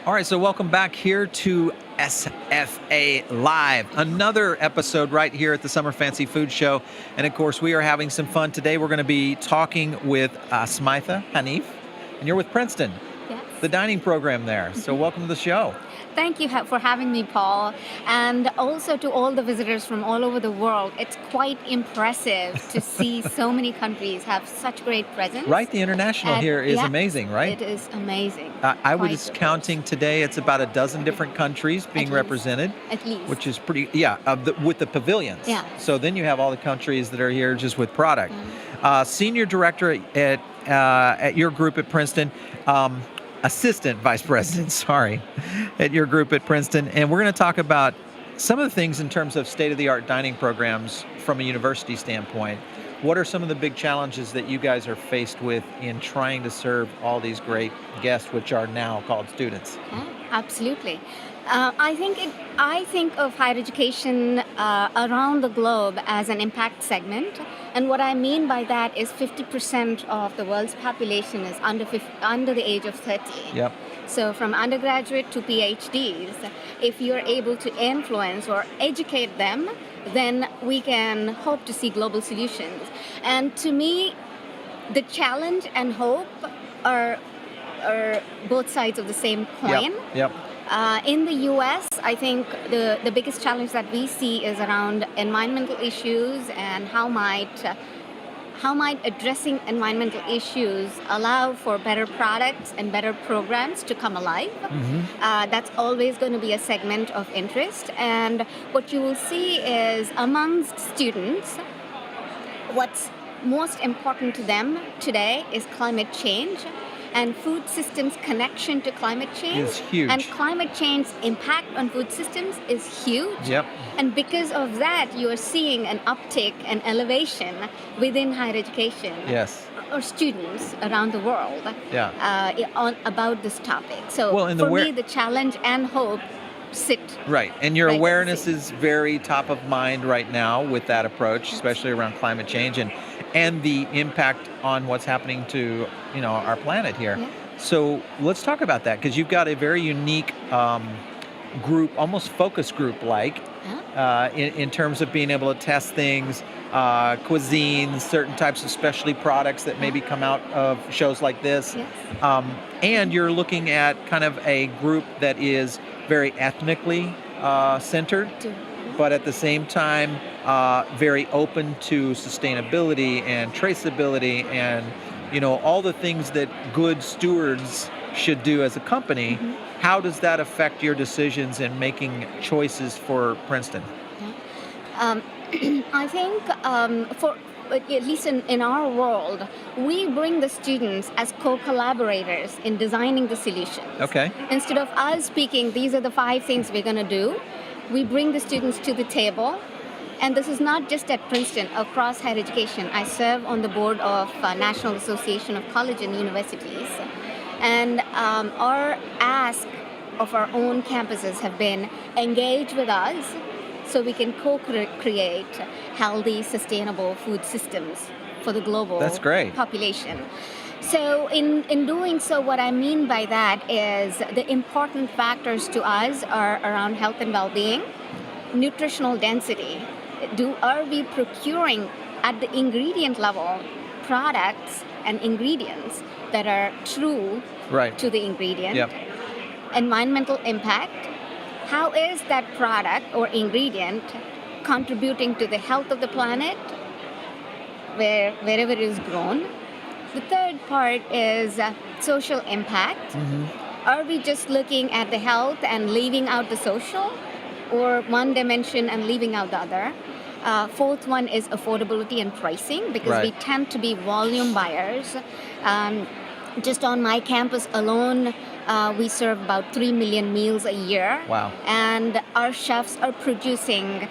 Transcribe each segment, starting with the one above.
All right, so welcome back here to SFA Live, another episode right here at the Summer Fancy Food Show. And of course, we are having some fun today. We're going to be talking with Smitha Haneef, and you're with Princeton, Yes. the dining program there. So welcome to the show. Thank you for having me, Paul. And also to all the visitors from all over the world. It's quite impressive to see so many countries have such great presence. Right, the international here is amazing, right? It is amazing. I was Quite counting today, it's about a dozen different countries being At least. represented. At least. Which is pretty, with the pavilions. Yeah. So then you have all the countries that are here just with product. Senior director at your group at Princeton, assistant vice president, sorry, at your group at Princeton. And we're going to talk about some of the things in terms of state-of-the-art dining programs from a university standpoint. What are some of the big challenges that you guys are faced with in trying to serve all these great guests, which are now called students? Yeah, absolutely. I think of higher education around the globe as an impact segment, and what I mean by that is 50% of the world's population is under the age of 30. Yep. So from undergraduate to PhDs, if you're able to influence or educate them, then we can hope to see global solutions. And to me, the challenge and hope are both sides of the same coin. Yep. In the U.S., I think the biggest challenge that we see is around environmental issues and how might addressing environmental issues allow for better products and better programs to come alive. That's always going to be a segment of interest. And what you will see is amongst students, what's most important to them today is climate change. And food systems' connection to climate change is huge. And climate change's impact on food systems is huge. Yep. And because of that, you are seeing an uptick and elevation within higher education. Yes. Or students around the world. About this topic. So for me, the challenge and hope sit. Right, and your right awareness is very top of mind right now with that approach, especially around climate change and the impact on what's happening to our planet here. Yeah. So let's talk about that, because you've got a very unique group, almost focus group like, in terms of being able to test things, cuisines, certain types of specialty products that maybe come out of shows like this. Yes. And you're looking at kind of a group that is very ethnically centered, but at the same time very open to sustainability and traceability and all the things that good stewards should do as a company. How does that affect your decisions in making choices for Princeton? I think for at least in our world, we bring the students as co-collaborators in designing the solutions. Okay. Instead of us speaking, these are the 5 things we're going to do, we bring the students to the table. And this is not just at Princeton, across higher education. I serve on the board of National Association of Colleges and Universities. And our ask of our own campuses have been engage with us so we can co-create healthy, sustainable food systems for the global population. So in doing so, what I mean by that is the important factors to us are around health and well-being, nutritional density. Are we procuring at the ingredient level products and ingredients that are true to the ingredient? Yep. Environmental impact. How is that product or ingredient contributing to the health of the planet wherever it is grown? The third part is social impact. Are we just looking at the health and leaving out the social, or one dimension and leaving out the other? Fourth one is affordability and pricing, because we tend to be volume buyers. Just on my campus alone, we serve about 3 million meals a year. Wow. And our chefs are producing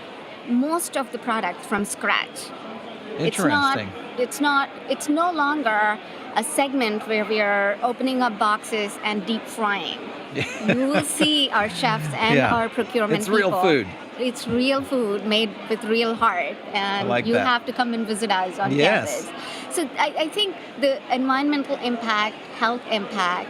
most of the product from scratch. Interesting. It's no longer a segment where we are opening up boxes and deep frying. You will see our chefs and our procurement people. It's real food. It's real food made with real heart, and like you that. have to come and visit us on campus. So I think the environmental impact, health impact,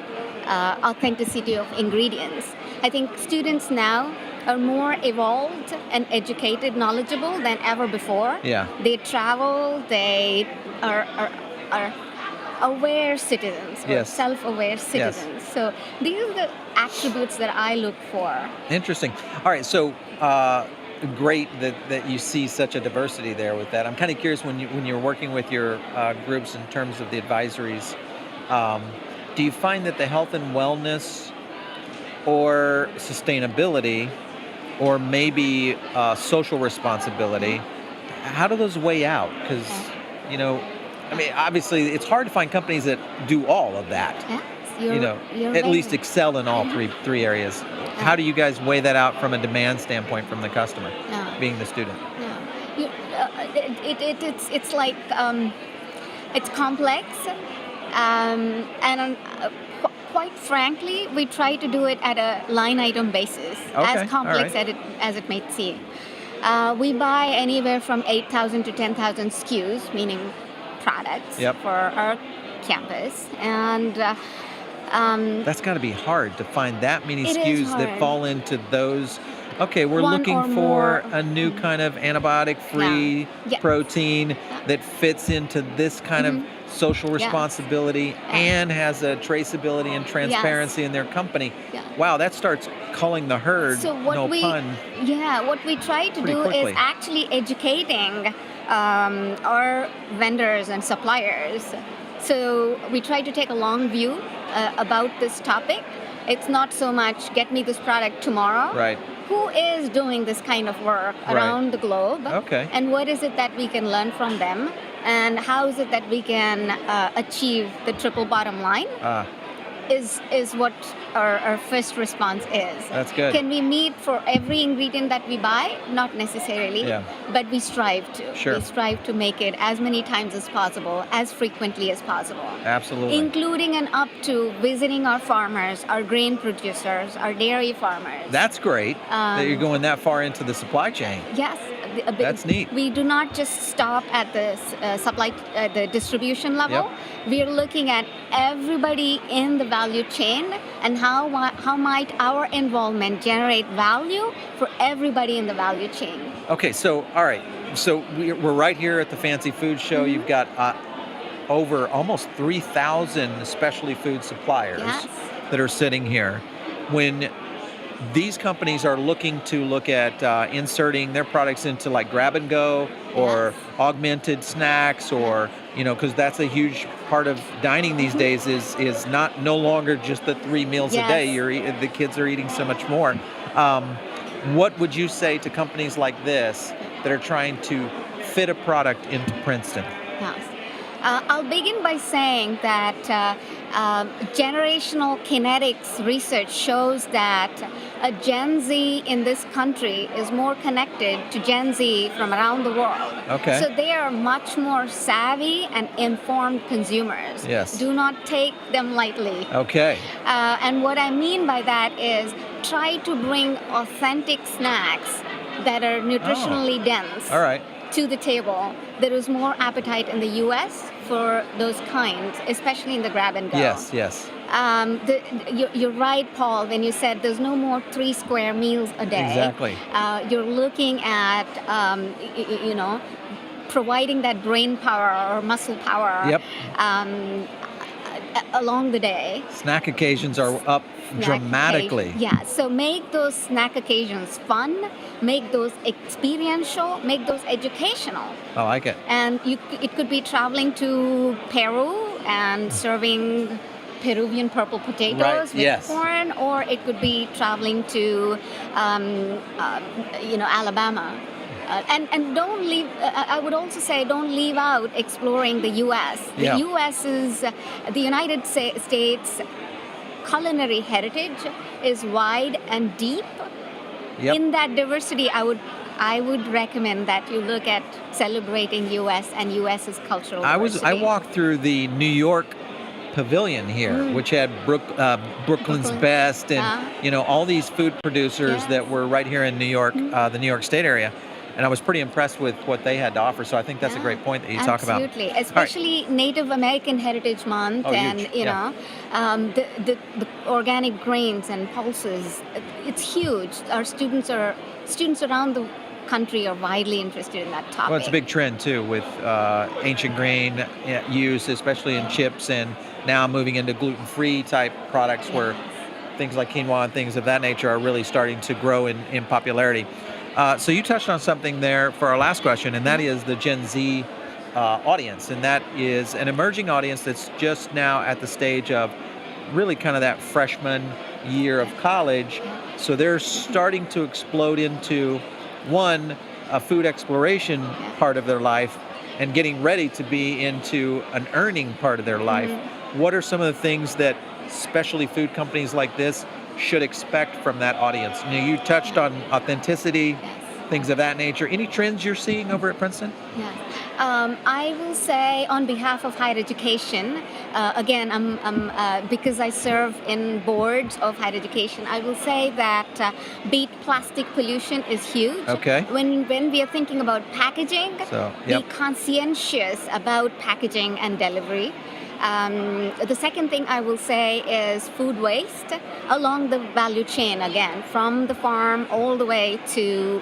authenticity of ingredients. I think students now are more evolved and educated, knowledgeable than ever before. Yeah. They travel, they are aware citizens or Yes. self-aware citizens. So these are the attributes that I look for. Interesting. All right, so great that you see such a diversity there with that. I'm kind of curious when you're working with your groups in terms of the advisories, do you find that the health and wellness or sustainability or maybe social responsibility, how do those weigh out? Because, I mean, obviously it's hard to find companies that do all of that. Yes, you're At right. least excel in all three areas. How do you guys weigh that out from a demand standpoint from the customer, being the student? It's like it's complex, and quite frankly, we try to do it at a line item basis, Okay, as complex all right. as it may seem. We buy anywhere from 8,000 to 10,000 SKUs, meaning products, Yep. for our campus, and That's got to be hard to find that many It is SKUs that hard. fall into those. Okay, we're One looking or for more. a new kind of antibiotic-free Yeah. protein that fits into this kind of social Yes. responsibility and has a traceability and transparency in their company. Yeah. Wow, that starts culling the herd. So what no we pun. what we try to Pretty do quickly. is actually educating our vendors and suppliers. So we try to take a long view about this topic. It's not so much get me this product tomorrow. Right. Who is doing this kind of work Right. around the globe? Okay. And what is it that we can learn from them? And how is it that we can achieve the triple bottom line? Is what our first response is. That's good. Can we meet for every ingredient that we buy? Not necessarily, Yeah. but we strive to. Sure. We strive to make it as many times as possible, as frequently as possible. Absolutely. Including and up to visiting our farmers, our grain producers, our dairy farmers. That's great that you're going that far into the supply chain. Yes, That's neat. We do not just stop at the the distribution level. Yep. We are looking at everybody in the value chain and how might our involvement generate value for everybody in the value chain. Okay, so all right, so we're right here at the Fancy Food Show. You've got over almost 3,000 specialty food suppliers Yes. that are sitting here. When these companies are looking to look at inserting their products into like grab and go or augmented snacks, or because that's a huge part of dining these days is no longer just the 3 meals a day. Yes. The kids are eating so much more. What would you say to companies like this that are trying to fit a product into Princeton? Yes. I'll begin by saying that generational kinetics research shows that a Gen Z in this country is more connected to Gen Z from around the world. Okay. So they are much more savvy and informed consumers. Yes. Do not take them lightly. Okay. And what I mean by that is try to bring authentic snacks that are nutritionally dense. All right. To the table. There is more appetite in the U.S. for those kinds, especially in the grab and go. Yes, yes. You're right, Paul, when you said there's no more 3 square meals a day. Exactly. You're looking at, providing that brain power or muscle power. Yep. Along the day. Snack occasions are up dramatically. Yeah, so make those snack occasions fun, make those experiential, make those educational. I like it. And it could be traveling to Peru and serving Peruvian purple potatoes with corn, or it could be traveling to, Alabama. And don't leave. I would also say don't leave out exploring the U.S. The U.S. is the United States culinary heritage is wide and deep. Yep. In that diversity, I would recommend that you look at celebrating U.S. and U.S.'s cultural diversity. I walked through the New York Pavilion here, which had Brooklyn's Best and all these food producers that were right here in New York, the New York State area. and I was pretty impressed with what they had to offer. So I think that's a great point that you talk about. Absolutely, especially Native American Heritage Month, Oh, and huge. you Yeah. know, the organic grains and pulses. It's huge. Our students around the country are widely interested in that topic. Well, it's a big trend too with ancient grain use, especially in chips, and now moving into gluten-free type products where things like quinoa and things of that nature are really starting to grow in popularity. So you touched on something there for our last question, and that is the Gen Z audience, and that is an emerging audience that's just now at the stage of really kind of that freshman year of college. So they're starting to explode into one, a food exploration part of their life, and getting ready to be into an earning part of their life. What are some of the things that specialty food companies like this should expect from that audience? You know, you touched on authenticity, things of that nature. Any trends you're seeing over at Princeton? Yes. I will say on behalf of higher education, again, because I serve in boards of higher education, I will say that beat plastic pollution is huge. Okay. When we are thinking about packaging, So, be conscientious about packaging and delivery. The second thing I will say is food waste along the value chain, again, from the farm all the way to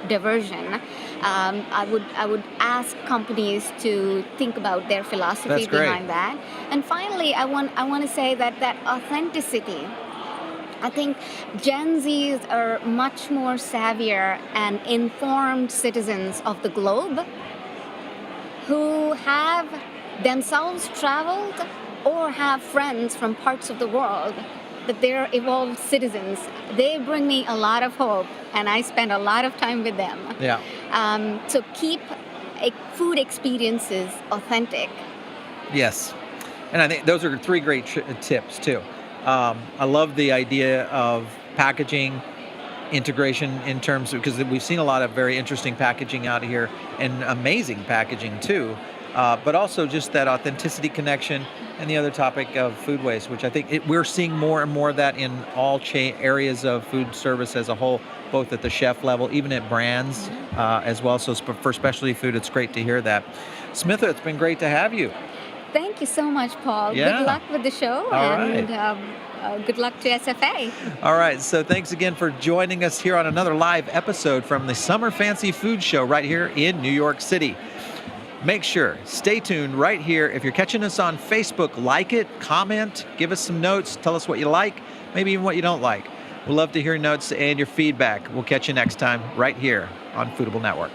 diversion. I would ask companies to think about their philosophy That's great. behind that. And finally, I want to say that authenticity. I think Gen Zs are much more savvier and informed citizens of the globe who have themselves traveled or have friends from parts of the world, that they're evolved citizens. They bring me a lot of hope, and I spend a lot of time with them. Yeah. So keep food experiences authentic. Yes. And I think those are three great tips too. I love the idea of packaging integration in terms of, because we've seen a lot of very interesting packaging out here and amazing packaging too. But also just that authenticity connection, and the other topic of food waste, which I think we're seeing more and more of that in all areas of food service as a whole, both at the chef level, even at brands as well. So for specialty food, it's great to hear that. Smitha, it's been great to have you. Thank you so much, Paul. Yeah. Good luck with the show, and good luck to SFA. All right, so thanks again for joining us here on another live episode from the Summer Fancy Food Show right here in New York City. Make sure, stay tuned right here. If you're catching us on Facebook, like it, comment, give us some notes, tell us what you like, maybe even what you don't like. We'd love to hear your notes and your feedback. We'll catch you next time right here on Foodable Network.